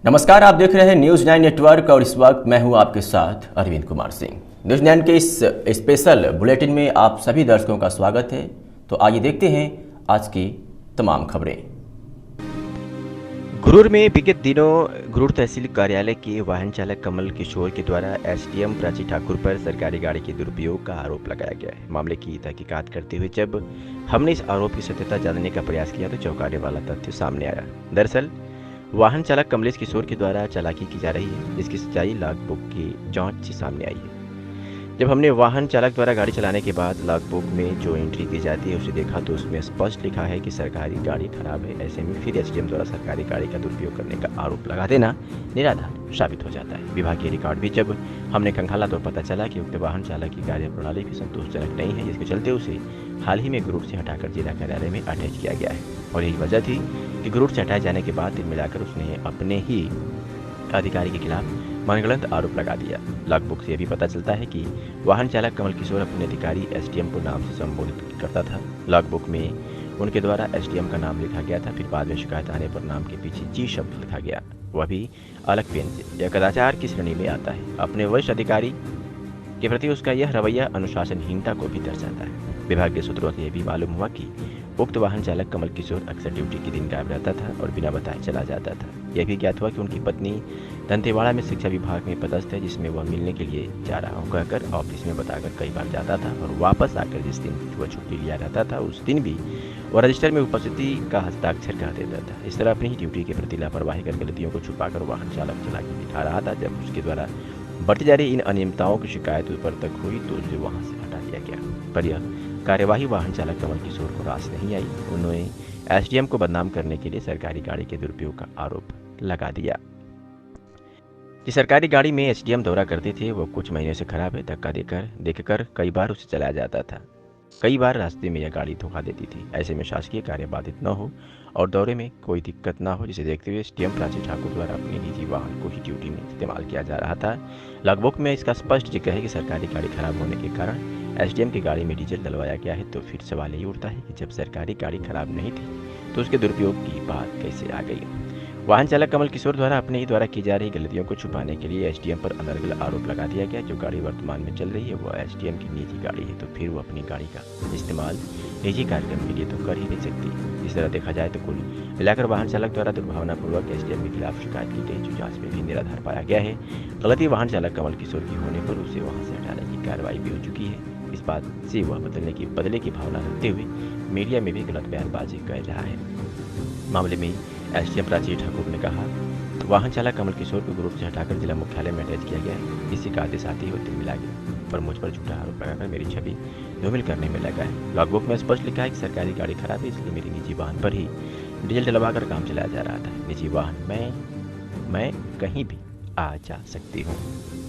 नमस्कार, आप देख रहे हैं न्यूज़ 9 नेटवर्क और इस वक्त मैं हूं आपके साथ अरविंद कुमार सिंह। न्यूज़ 9 के इस स्पेशल बुलेटिन में आप सभी दर्शकों का स्वागत है। तो आइए देखते हैं आज की तमाम खबरें। गुरूर में विगत दिनों गुरूर तहसील कार्यालय के वाहन चालक कमल किशोर के द्वारा एसडीएम प्राची ठाकुर पर सरकारी गाड़ी के दुरुपयोग का आरोप लगाया गया है। मामले की तहकीकात करते हुए जब हमने इस आरोप की सत्यता जानने का प्रयास किया तो चौंकाने वाला तथ्य सामने आया। दरअसल वाहन चालक कमलेश किशोर के द्वारा चालाकी की जा रही है, जिसकी सच्चाई लॉग बुक की जांच से सामने आई है। जब हमने वाहन चालक द्वारा गाड़ी चलाने के बाद लॉग बुक में जो एंट्री की जाती है उसे देखा तो उसमें स्पष्ट लिखा है कि सरकारी गाड़ी खराब है। ऐसे में फिर एसडीएम द्वारा सरकारी गाड़ी का दुरुपयोग करने का आरोप लगा देना निराधार साबित हो जाता है। विभागीय रिकॉर्ड भी जब हमने खंगाला तो पता चला कि उक्त वाहन चालक की कार्य प्रणाली भी संतोषजनक नहीं है, जिसके चलते उसे हाल ही में गुरूर से हटाकर जिला कार्यालय में अटैच किया गया है। और यही वजह थी कि गुरूर से हटाए जाने के बाद दिन मिलाकर उसने अपने ही अधिकारी के खिलाफ मनगढ़ंत आरोप लगा दिया। लॉग बुक से यह भी पता चलता है कि वाहन चालक कमल किशोर अपने अधिकारी एसडीएम को नाम से संबोधित करता था। लॉग बुक में उनके द्वारा एसडीएम का नाम लिखा गया था, फिर बाद में शिकायत आने पर नाम के पीछे जी शब्द लिखा गया, वह भी अलग पेन से। यह कदाचार की श्रेणी में आता है। अपने वरिष्ठ अधिकारी के प्रति उसका यह रवैया अनुशासनहीनता को भी दर्शाता है। विभागीय सूत्रों से यह भी मालूम हुआ कि उक्त वाहन चालक कमल किशोर अक्सर ड्यूटी के दिन गायब रहता था और बिना बताए चला जाता था। यह भी ज्ञात हुआ कि उनकी पत्नी दंतेवाड़ा में शिक्षा विभाग में पदस्थ है, जिसमें वह मिलने के लिए जा रहा हूँ कहकर ऑफिस में बताकर कई बार जाता था और वापस आकर जिस दिन वह छुट्टी लिया रहता था उस दिन भी वह रजिस्टर में उपस्थिति का हस्ताक्षर कर देता था। इस तरह अपनी ही ड्यूटी के प्रति लापरवाही कर गलतियों को छुपाकर वाहन चालक चला के दिखा रहा था। जब उसके द्वारा बढ़ती जा रही इन अनियमितताओं की शिकायत ऊपर तक हुई तो उसे वहां से हटा दिया गया। पर यह कार्यवाही वाहन चालक कमल किशोर को रास नहीं आई। उन्होंने एसडीएम को बदनाम करने के लिए सरकारी गाड़ी के दुरुपयोग का आरोप लगा दिया। जिस सरकारी गाड़ी में एसडीएम दौरा करते थे वो कुछ महीने से खराब है। धक्का देखकर कई बार उसे चलाया जाता था। कई बार रास्ते में यह गाड़ी धोखा देती थी। ऐसे में शासकीय कार्य बाधित न हो और दौरे में कोई दिक्कत ना हो, जिसे देखते हुए एसडीएम प्राची ठाकुर द्वारा अपने निजी वाहन को ही ड्यूटी में इस्तेमाल किया जा रहा था। लॉग बुक में इसका स्पष्ट जिक्र है कि सरकारी गाड़ी खराब होने के कारण एसडीएम की गाड़ी में डीजल डलवाया गया है। तो फिर सवाल यही उठता है कि जब सरकारी गाड़ी खराब नहीं थी तो उसके दुरुपयोग की बात कैसे आ गई। वाहन चालक कमल किशोर द्वारा अपने ही द्वारा की जा रही गलतियों को छुपाने के लिए एसडीएम पर अनर्गल आरोप लगा दिया गया। जो गाड़ी वर्तमान में चल रही है वो एसडीएम की निजी गाड़ी है, तो फिर वो अपनी गाड़ी का इस्तेमाल निजी कार्यक्रम के लिए तो कर ही नहीं सकती। इस तरह देखा जाए तो कुल मिलाकर वाहन चालक द्वारा दुर्भावनापूर्वक एसडीएम के खिलाफ शिकायत की गई, जो जांच में भी निराधार पाया गया है। गलती वाहन चालक कमल किशोर की होने पर उसे वहां से हटाने की कार्रवाई भी हो चुकी है। इस बात से वह बदले की भावना रखते हुए मीडिया में भी गलत बयानबाजी कर रहा है। मामले में एसडीएम प्राची ठाकुर ने कहा, वाहन चालक कमल किशोर को गुरूर से हटाकर जिला मुख्यालय में अटैच किया गया है। इसी का आदेश आते ही वो दिन मिला गया पर मुझ पर झूठा आरोप लगाकर मेरी छवि धूमिल करने में लगा है। लॉग बुक में स्पष्ट लिखा है कि सरकारी गाड़ी खराब है, इसलिए मेरी निजी वाहन पर ही डीजल डलवाकर काम चलाया जा रहा था। निजी वाहन मैं कहीं भी आ जा सकती हूँ।